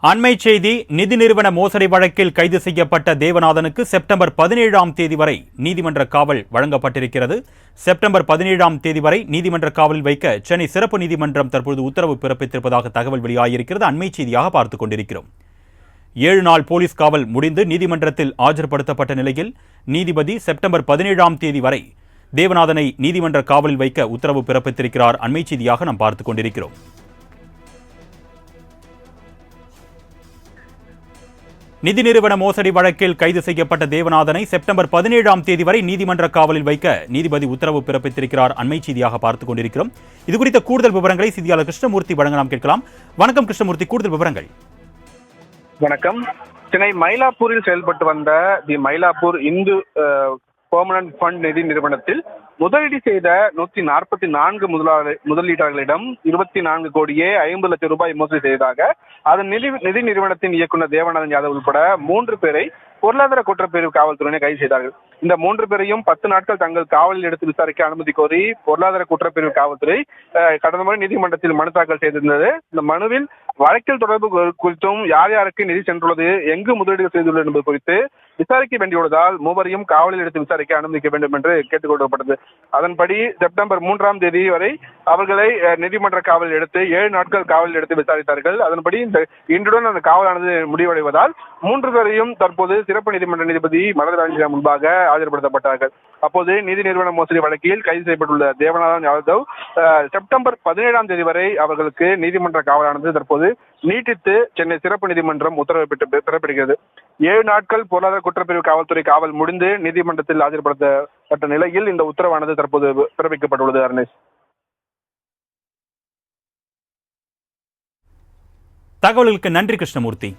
அண்மை செய்தி. நிதி நிறுவன மோசடி வழக்கில் கைது செய்யப்பட்ட தேவநாதனுக்கு செப்டம்பர் 17ஆம் தேதி வரை நீதிமன்ற காவல் வழங்கப்பட்டிருக்கிறது. செப்டம்பர் 17ஆம் தேதி வரை நீதிமன்ற காவலில் வைக்க சென்னை சிறப்பு நீதிமன்றம் தற்போது உத்தரவு பிறப்பித்திருப்பதாக தகவல் வெளியாகியிருக்கிறது. அண்மை செய்தியாக பார்த்துக் கொண்டிருக்கிறோம். 7 நாள் போலீஸ் காவல் முடிந்து நீதிமன்றத்தில் ஆஜர்படுத்தப்பட்ட நிலையில் நீதிபதி செப்டம்பர் 17ஆம் தேதி வரை தேவநாதனை நீதிமன்ற காவலில் வைக்க உத்தரவு பிறப்பித்திருக்கிறார். அண்மை செய்தியாக நாம் பார்த்துக் கொண்டிருக்கிறோம். நிதி நிறுவன மோசடி வழக்கில் கைது செய்யப்பட்ட தேவநாதனை செப்டம்பர் 17ஆம் தேதி வரை நீதிமன்ற காவலில் வைக்க நீதிபதி உத்தரவு பிறப்பித்திருக்கிறார். அண்மை செய்தியாக பார்த்துக் கொண்டிருக்கிறோம். இதுகுறித்த கூடுதல் விவரங்களை செய்தியாளர் கிருஷ்ணமூர்த்தி வழங்க நாம் கேட்கலாம். வணக்கம் கிருஷ்ணமூர்த்தி, கூடுதல் விவரங்கள். வணக்கம். சென்னை மயிலாப்பூரில் செயல்பட்டு வந்த தி மயிலாப்பூர் இந்து பெர்மனன்ட் ஃபண்ட் நிதி நிறுவனத்தில் முதலீடு செய்த 144 முதலீட்டாளர்களிடம் 24 கோடியே 50 லட்சம் ரூபாய் மோசடி செய்ததாக அதன் நிதி நிறுவனத்தின் இயக்குநர் தேவநாதன் யாதவ் உட்பட 3 பேரை பொருளாதார குற்றப்பிரிவு காவல்துறையினர் கைது செய்தார்கள். இந்த 3 பேரையும் 10 நாட்கள் தங்கள் காவலில் எடுத்து விசாரிக்க அனுமதி கோரி பொருளாதார குற்றப்பிரிவு காவல்துறை கடந்த முறை நீதிமன்றத்தில் மனு தாக்கல் செய்திருந்தது. இந்த மனுவில் வழக்கில் தொடர்பு குறித்தும் யார் யாருக்கு நிதி சென்றுள்ளது, எங்கு முதலீடு செய்துள்ளது என்பது குறித்து விசாரிக்க வேண்டியுள்ளதால் மூவரையும் காவலில் எடுத்து விசாரிக்க அனுமதிக்க வேண்டும் என்று கேட்டுக் கொள்ளப்பட்டது. அதன்படி செப்டம்பர் 3ஆம் தேதி வரை அவர்களை நீதிமன்ற காவலில் எடுத்து 7 நாட்கள் காவலில் எடுத்து விசாரித்தார்கள். அதன்படி இன்றுடன் அந்த காவலானது முடிவடைவதால் 3 பேரையும் தற்போது சிறப்பு நீதிமன்ற நீதிபதி மலர்ராஜா முன்பாக ஆஜர்படுத்தப்பட்டார்கள். அப்போது நிதி நிறுவன மோசடி வழக்கில் கைது செய்யப்பட்டுள்ள தேவநாதன் யாதவ் செப்டம்பர் 17ஆம் தேதி வரை அவர்களுக்கு நீதிமன்ற காவலானது தற்போது நீட்டித்து சென்னை சிறப்பு நீதிமன்றம் உத்தரவு பிறப்பிக்கிறது. 7 நாட்கள் பொருளாதார குற்றப்பிரிவு காவல்துறை காவல் முடிந்து நீதிமன்றத்தில் ஆஜர்படுத்தப்பட்ட நிலையில் இந்த உத்தரவானது தற்போது பிறப்பிக்கப்பட்டுள்ளது. அருணேஷ், தகவல்களுக்கு நன்றி கிருஷ்ணமூர்த்தி.